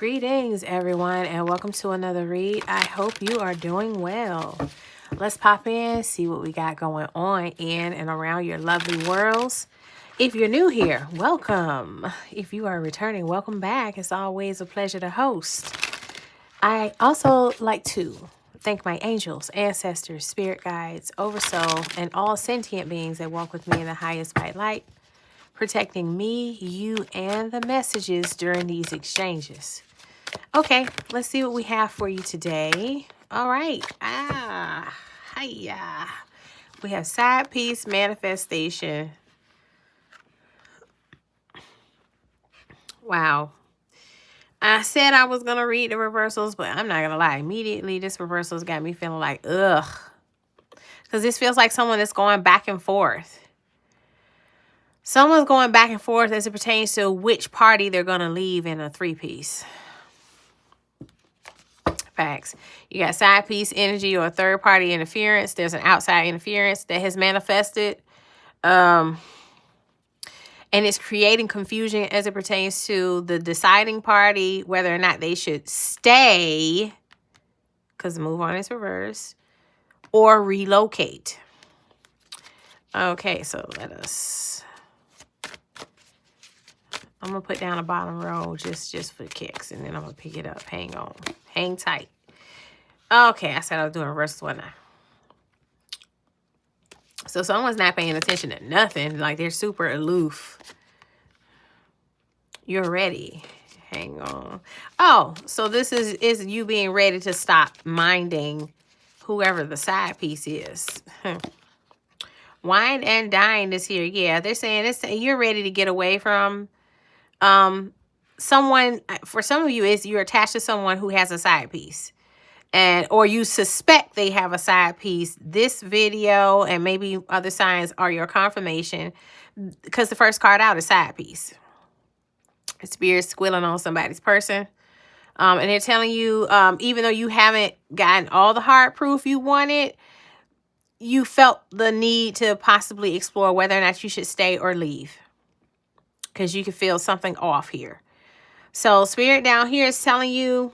Greetings, everyone, and welcome to another read. I hope you are doing well. Let's pop in, see what we got going on in and around your lovely worlds. If you're new here, welcome. If you are returning, welcome back. It's always a pleasure to host. I also like to thank my angels, ancestors, spirit guides, oversoul, and all sentient beings that walk with me in the highest white light, protecting me, you, and the messages during these exchanges. Okay, let's see what we have for you today. All right. Hiya. We have side piece manifestation. Wow. I said I was going to read the reversals, but I'm not going to lie. Immediately, this reversals got me feeling like, ugh. Because this feels like someone that's going back and forth. Someone's going back and forth as it pertains to which party they're going to leave in a three-piece. Facts. You got side piece energy or third party interference. There's an outside interference that has manifested. And it's creating confusion as it pertains to the deciding party, whether or not they should stay, because the move on is reverse, or relocate. Okay, so I'm going to put down a bottom row just for kicks, and then I'm going to pick it up. Hang on. Hang tight. Okay, I said I was doing reverse one now. So someone's not paying attention to nothing. Like they're super aloof. You're ready. Hang on. Oh, so this is you being ready to stop minding whoever the side piece is. Wine and dine is here. Yeah, they're saying you're ready to get away from someone. For some of you, you're attached to someone who has a side piece. Or you suspect they have a side piece. This video and maybe other signs are your confirmation, because the first card out is side piece. Spirit squilling on somebody's person. And they're telling you, even though you haven't gotten all the hard proof you wanted, you felt the need to possibly explore whether or not you should stay or leave, because you can feel something off here. So Spirit down here is telling you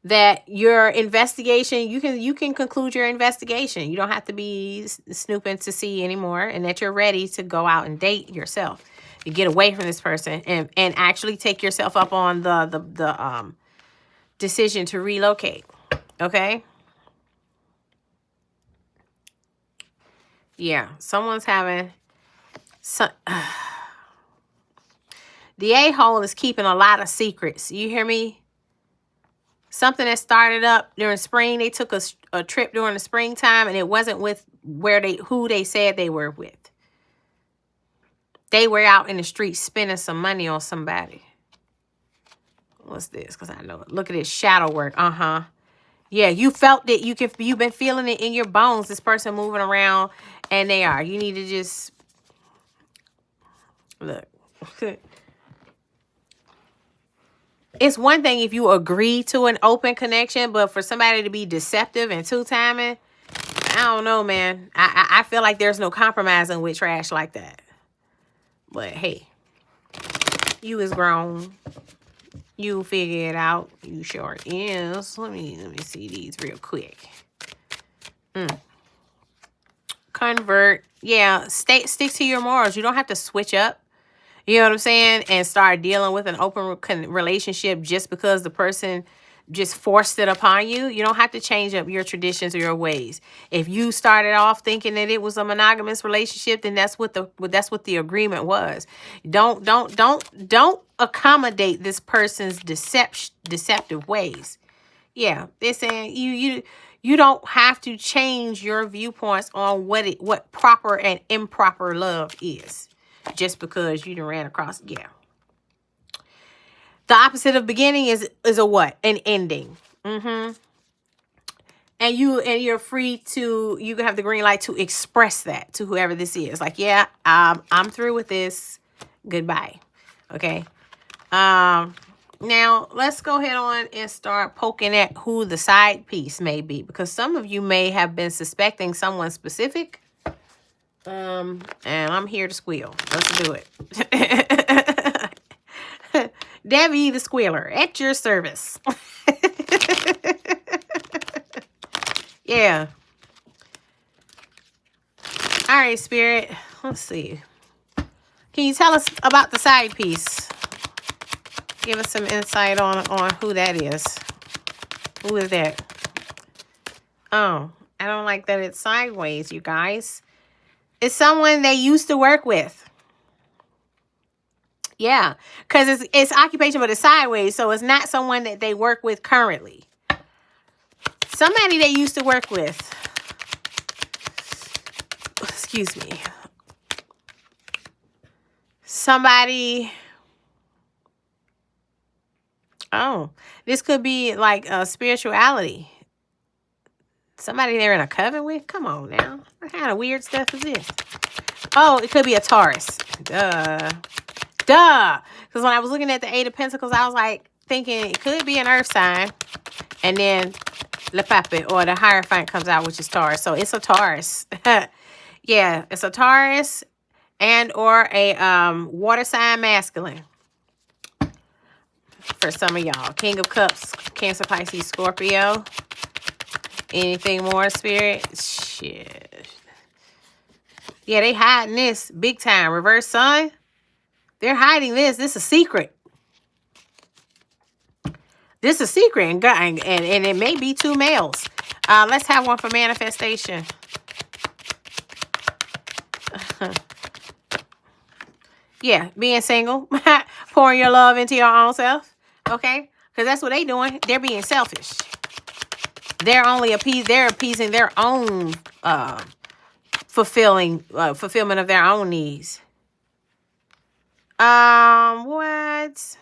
that your investigation, you can conclude your investigation. You don't have to be snooping to see anymore, and that you're ready to go out and date yourself. You get away from this person and actually take yourself up on the decision to relocate. Okay? Yeah, someone's having some the a-hole is keeping a lot of secrets. You hear me? Something that started up during spring. They took a trip during the springtime, and it wasn't with who they said they were with. They were out in the streets spending some money on somebody. What's this? Because I know it. Look at this shadow work. Yeah, you felt it. You've been feeling it in your bones. This person moving around, and they are. You need to just look. It's one thing if you agree to an open connection, but for somebody to be deceptive and two-timing, I don't know, man. I feel like there's no compromising with trash like that. But hey, you is grown. You figure it out. You sure is. Let me see these real quick. Convert. Yeah, stick to your morals. You don't have to switch up. You know what I'm saying? And start dealing with an open relationship just because the person just forced it upon you. You don't have to change up your traditions or your ways. If you started off thinking that it was a monogamous relationship, then that's what the agreement was. Don't accommodate this person's deceptive ways. Yeah, they're saying you don't have to change your viewpoints on what proper and improper love is. Just because you done ran across, yeah. The opposite of beginning is a what? An ending. And you're free to, you have the green light to express that to whoever this is. Like, yeah, I'm through with this. Goodbye. Okay. Now let's go ahead on and start poking at who the side piece may be, because some of you may have been suspecting someone specific. And I'm here to squeal. Let's do it. Debbie the Squealer at your service. Yeah. All right, Spirit. Let's see. Can you tell us about the side piece? Give us some insight on who that is. Who is that? Oh, I don't like that it's sideways, you guys. It's someone they used to work with. Yeah, because it's occupation, but it's sideways, so it's not someone that they work with currently. Somebody they used to work with. Excuse me. Somebody. Oh, this could be like spirituality. Somebody they're in a coven with? Come on now. What kind of weird stuff is this? Oh, it could be a Taurus. Duh. Because when I was looking at the Eight of Pentacles, I was like thinking it could be an earth sign. And then Le Pape or the Hierophant comes out, which is Taurus. So it's a Taurus. Yeah, it's a Taurus and or a water sign masculine. For some of y'all. King of Cups, Cancer, Pisces, Scorpio. Anything more, Spirit? Shit. Yeah, they hiding this big time. Reverse Sun. They're hiding this. This is a secret. This is a secret. And it may be two males. Let's have one for manifestation. Yeah, being single. Pouring your love into your own self. Okay? Because that's what they're doing. They're being selfish. They're only appeasing their own fulfillment of their own needs. What?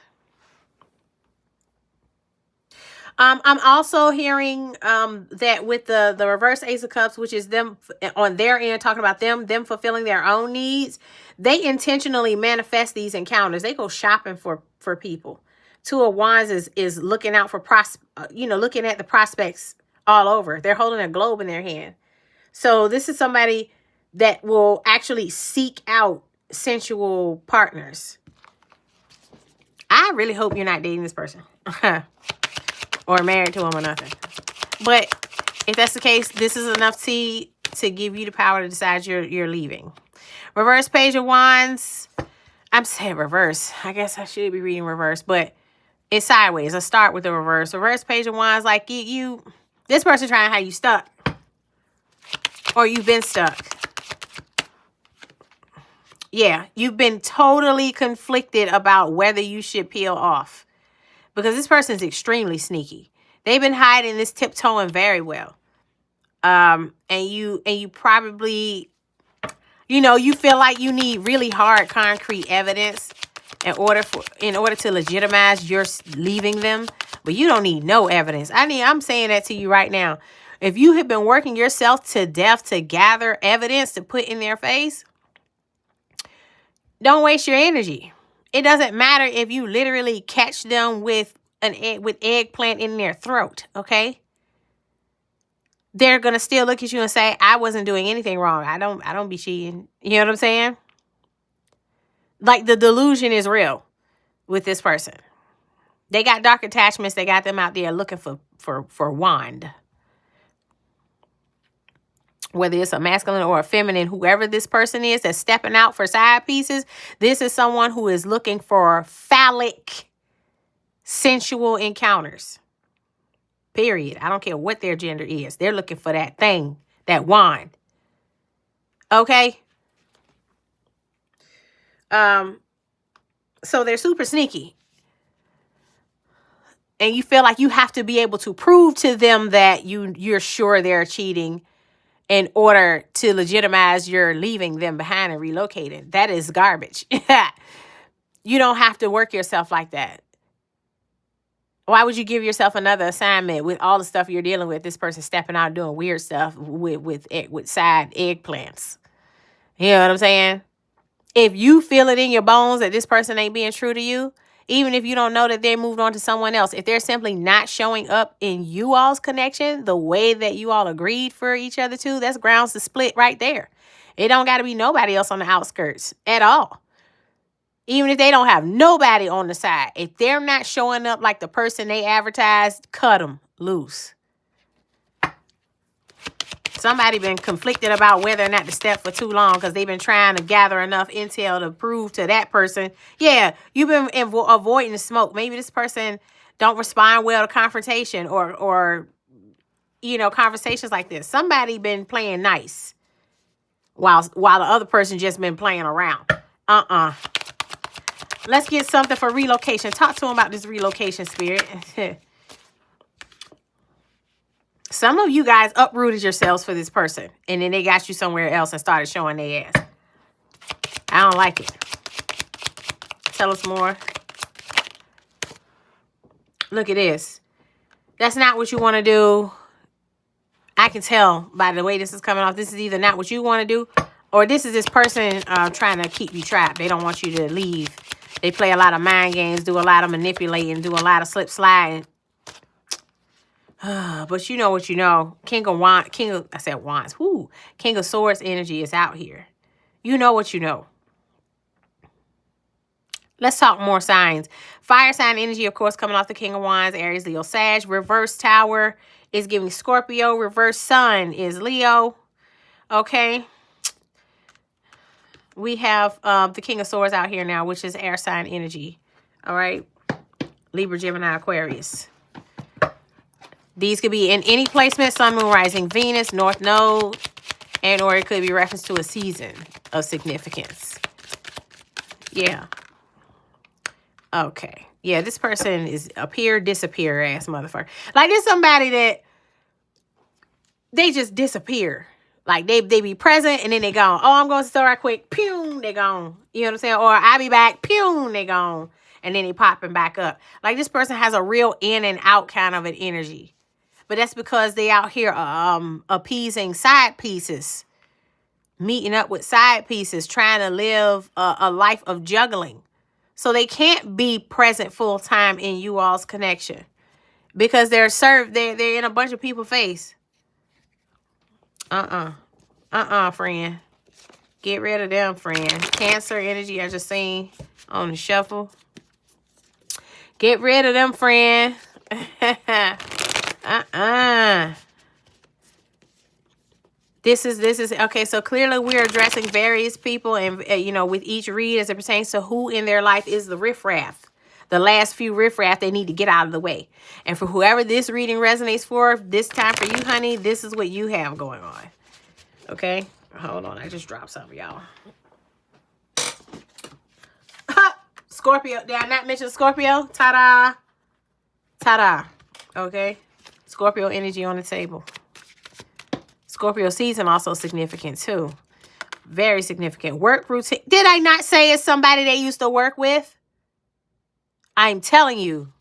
I'm also hearing that with the reverse Ace of Cups, which is them on their end talking about them fulfilling their own needs, they intentionally manifest these encounters. They go shopping for people. Two of Wands is looking out for looking at the prospects all over. They're holding a globe in their hand. So this is somebody that will actually seek out sensual partners. I really hope you're not dating this person. Or married to him or nothing. But if that's the case, this is enough tea to give you the power to decide you're leaving. Reverse Page of Wands. I'm saying reverse. I guess I should be reading reverse, but it's sideways. Let's start with the reverse. Reverse Page of Wands, like this person trying to have you stuck. Or you've been stuck. Yeah, you've been totally conflicted about whether you should peel off. Because this person's extremely sneaky. They've been hiding this, tiptoeing very well. And you probably, you feel like you need really hard, concrete evidence in order to legitimize your leaving them. But you don't need no evidence. I'm saying that to you right now. If you have been working yourself to death to gather evidence to put in their face, don't waste your energy. It doesn't matter if you literally catch them with eggplant in their throat, okay? They're going to still look at you and say, I wasn't doing anything wrong. I don't be cheating. You know what I'm saying? Like the delusion is real with this person. They got dark attachments. They got them out there looking for wand. Whether it's a masculine or a feminine, whoever this person is that's stepping out for side pieces, this is someone who is looking for phallic, sensual encounters. Period. I don't care what their gender is. They're looking for that thing, that wand. Okay? So they're super sneaky. And you feel like you have to be able to prove to them that you're sure they're cheating in order to legitimize your leaving them behind and relocating. That is garbage. You don't have to work yourself like that. Why would you give yourself another assignment with all the stuff you're dealing with? This person stepping out doing weird stuff with side eggplants. You know what I'm saying? If you feel it in your bones that this person ain't being true to you, even if you don't know that they moved on to someone else, if they're simply not showing up in you all's connection the way that you all agreed for each other to, that's grounds to split right there. It don't got to be nobody else on the outskirts at all. Even if they don't have nobody on the side, if they're not showing up like the person they advertised, cut them loose. Somebody been conflicted about whether or not to step for too long because they've been trying to gather enough intel to prove to that person, yeah, you've been avoiding the smoke. Maybe this person don't respond well to confrontation or you know, conversations like this. Somebody been playing nice while the other person just been playing around. Let's get something for relocation. Talk to him about this relocation, spirit. Some of you guys uprooted yourselves for this person, and then they got you somewhere else and started showing their ass. I don't like it. Tell us more. Look at this. That's not what you want to do. I can tell by the way this is coming off. This is either not what you want to do, or this is this person trying to keep you trapped. They don't want you to leave. They play a lot of mind games, do a lot of manipulating, do a lot of slip sliding. But you know what you know. King of Swords energy is out here. You know what you know. Let's talk more signs. Fire sign energy, of course, coming off the King of Wands, Aries, Leo, Sag. Reverse Tower is giving Scorpio. Reverse Sun is Leo. Okay. We have the King of Swords out here now, which is air sign energy. All right. Libra, Gemini, Aquarius. These could be in any placement, Sun, Moon, Rising, Venus, North Node, and or it could be reference to a season of significance. Yeah. Okay. Yeah, this person is appear, disappear ass motherfucker. Like, there's somebody that they just disappear. Like, they be present and then they gone. Oh, I'm going to the store right quick. Pew, they gone. You know what I'm saying? Or I'll be back. Pew, they gone. And then they popping back up. Like, this person has a real in and out kind of an energy. But that's because they out here appeasing side pieces. Meeting up with side pieces. Trying to live a life of juggling. So they can't be present full time in you all's connection. Because they're in a bunch of people's face. Friend. Get rid of them, friend. Cancer energy I just seen on the shuffle. Get rid of them, friend. This is okay. So clearly we're addressing various people and, you know, with each read as it pertains to who in their life is the riffraff. The last few riffraff they need to get out of the way. And for whoever this reading resonates for, this time for you, honey, this is what you have going on. Okay? Hold on. I just dropped something, y'all. Scorpio. Did I not mention Scorpio? Ta-da. Ta-da. Okay? Scorpio energy on the table. Scorpio season also significant too. Very significant. Work routine. Did I not say it's somebody they used to work with? I'm telling you.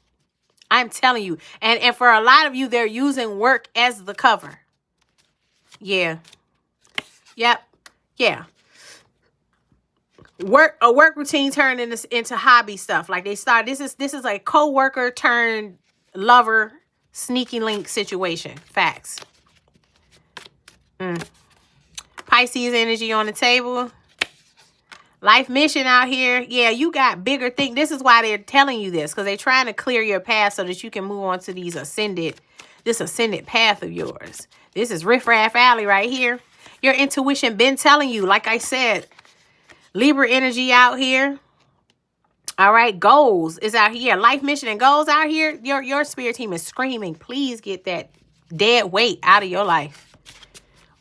I'm telling you. And for a lot of you, they're using work as the cover. Yeah. Yep. Yeah. A work routine turned into hobby stuff. Like they start. This is like co-worker turned lover sneaky link situation. Facts. Pisces energy on the table. Life mission out here. Yeah, you got bigger things. This is why they're telling you this. Because they're trying to clear your path so that you can move on to this ascended path of yours. This is Riff Raff Alley right here. Your intuition been telling you. Like I said. Libra energy out here. All right. Goals is out here. Life mission and goals out here. Your spirit team is screaming. Please get that dead weight out of your life.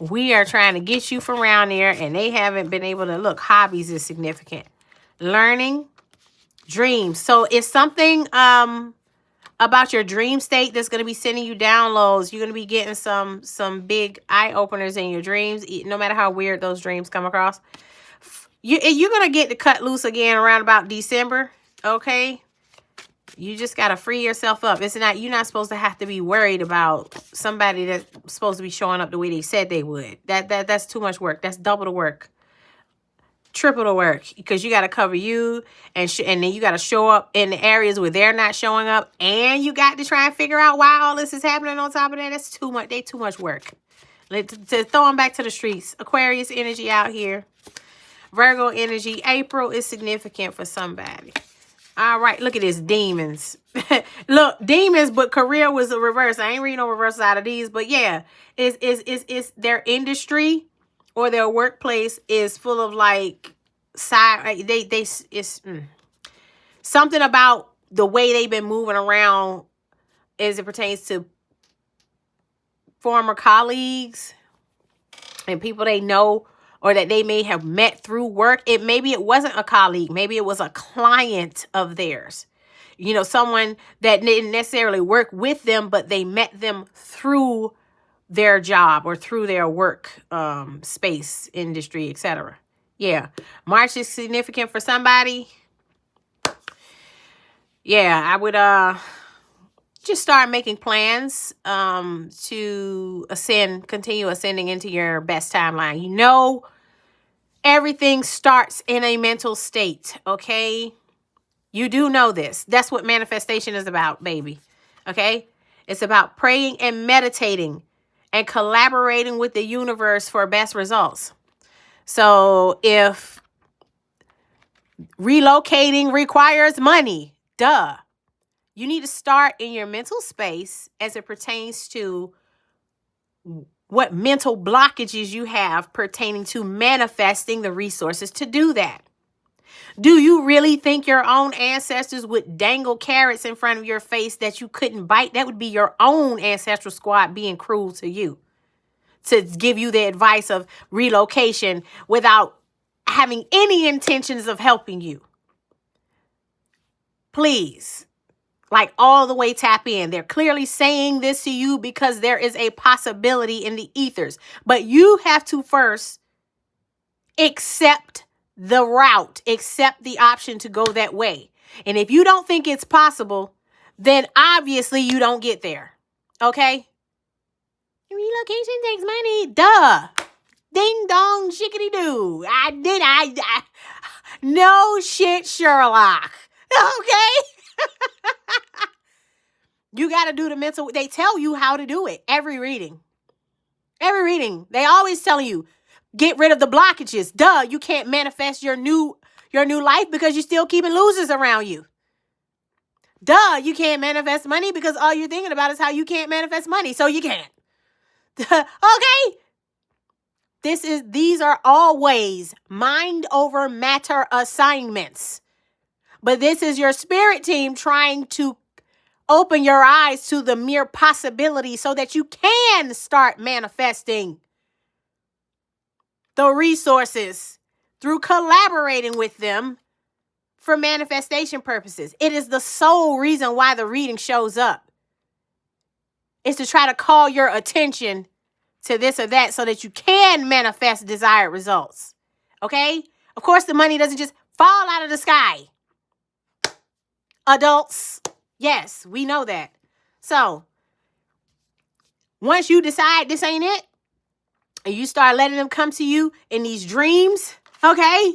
We are trying to get you from around there, and they haven't been able to look. Hobbies is significant. Learning, dreams. So it's something about your dream state that's going to be sending you downloads. You're going to be getting some big eye openers in your dreams, no matter how weird those dreams come across. You're going to get to cut loose again around about December. Okay. You just got to free yourself up. You're not supposed to have to be worried about somebody that's supposed to be showing up the way they said they would. That's too much work. That's double the work. Triple the work. Because you got to cover you and then you got to show up in the areas where they're not showing up. And you got to try and figure out why all this is happening on top of that. That's too much. Too much work. To throw them back to the streets. Aquarius energy out here. Virgo energy. April is significant for somebody. All right, look at this, demons. Look, demons, but career was the reverse. I ain't reading no reverse out of these, but yeah, it's their industry or their workplace is full of like side. Something about the way they've been moving around as it pertains to former colleagues and people they know or that they may have met through work. Maybe it wasn't a colleague. Maybe it was a client of theirs. You know, someone that didn't necessarily work with them, but they met them through their job or through their work space, industry, etc. Yeah. March is significant for somebody. Yeah, I would just start making plans to continue ascending into your best timeline. You know, everything starts in a mental state, okay? You do know this. That's what manifestation is about, baby. Okay? It's about praying and meditating and collaborating with the universe for best results. So if relocating requires money, duh. You need to start in your mental space as it pertains to what mental blockages you have pertaining to manifesting the resources to do that. Do you really think your own ancestors would dangle carrots in front of your face that you couldn't bite? That would be your own ancestral squad being cruel to you, to give you the advice of relocation without having any intentions of helping you. Please, like all the way tap in. They're clearly saying this to you because there is a possibility in the ethers. But you have to first accept the route, accept the option to go that way. And if you don't think it's possible, then obviously you don't get there. Okay? Relocation takes money. Duh. Ding dong shickety doo. No shit, Sherlock. Okay? You got to do the mental. They tell you how to do it. Every reading. They always tell you, get rid of the blockages. Duh, you can't manifest your new life because you're still keeping losers around you. Duh, you can't manifest money because all you're thinking about is how you can't manifest money, so you can't. Okay? These are always mind over matter assignments. But this is your spirit team trying to open your eyes to the mere possibility so that you can start manifesting the resources through collaborating with them for manifestation purposes. It is the sole reason why the reading shows up. It's to try to call your attention to this or that so that you can manifest desired results. Okay? Of course, the money doesn't just fall out of the sky. Adults, yes, we know that. So, once you decide this ain't it, and you start letting them come to you in these dreams, okay?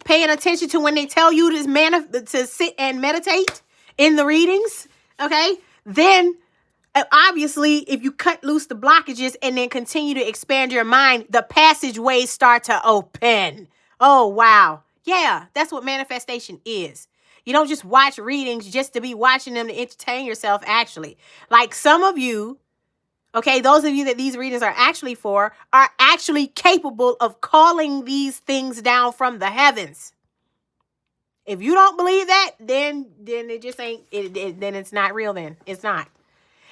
Paying attention to when they tell you to sit and meditate in the readings, okay? Then, obviously, if you cut loose the blockages and then continue to expand your mind, the passageways start to open. Oh, wow. Yeah, that's what manifestation is. You don't just watch readings just to be watching them to entertain yourself, actually. Like some of you, okay, those of you that these readings are actually for, are actually capable of calling these things down from the heavens. If you don't believe that, then it just ain't, then it's not real then. It's not.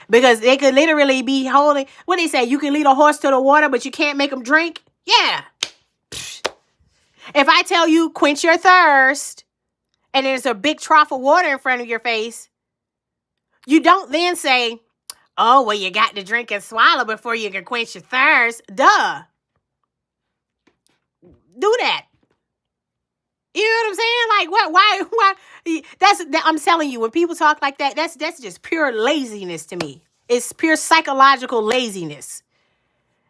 Because they could literally be holding, what they say, you can lead a horse to the water, but you can't make them drink? Yeah. If I tell you, quench your thirst, and there's a big trough of water in front of your face, you don't then say, oh, well, you got to drink and swallow before you can quench your thirst. Duh. Do that. You know what I'm saying? Like, why? I'm telling you, when people talk like that, that's just pure laziness to me. It's pure psychological laziness.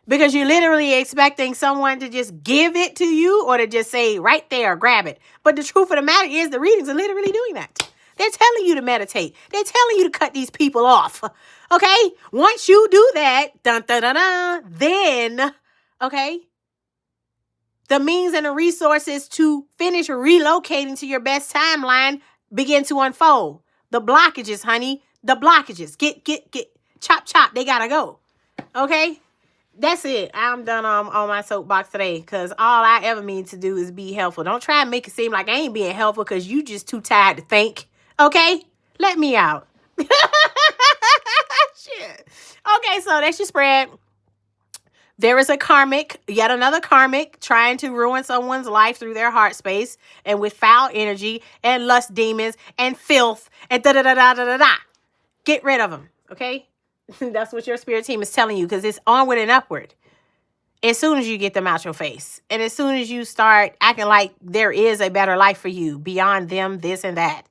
Because you're literally expecting someone to just give it to you or to just say right there, grab it. But the truth of the matter is the readings are literally doing that. They're telling you to meditate. They're telling you to cut these people off. Okay? Once you do that, then, okay, the means and the resources to finish relocating to your best timeline begin to unfold. The blockages, honey, the blockages. Get, chop, chop. They gotta go. Okay? That's it. I'm done on my soapbox today, because all I ever mean to do is be helpful. Don't try and make it seem like I ain't being helpful because you just too tired to think. Okay? Let me out. Shit. Okay, so that's your spread. There is a karmic, yet another karmic, trying to ruin someone's life through their heart space and with foul energy and lust demons and filth and da-da-da-da-da-da-da. Get rid of them, okay? That's what your spirit team is telling you, because it's onward and upward. As soon as you get them out your face and as soon as you start acting like there is a better life for you beyond them, this and that.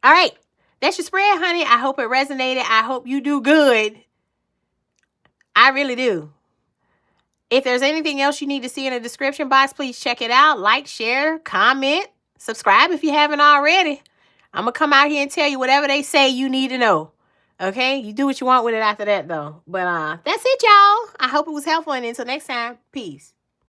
All right. That's your spread, honey. I hope it resonated. I hope you do good. I really do. If there's anything else you need to see in the description box, please check it out. Like, share, comment, subscribe if you haven't already. I'm going to come out here and tell you whatever they say you need to know. Okay? You do what you want with it after that, though. But that's it, y'all. I hope it was helpful. And until next time, peace.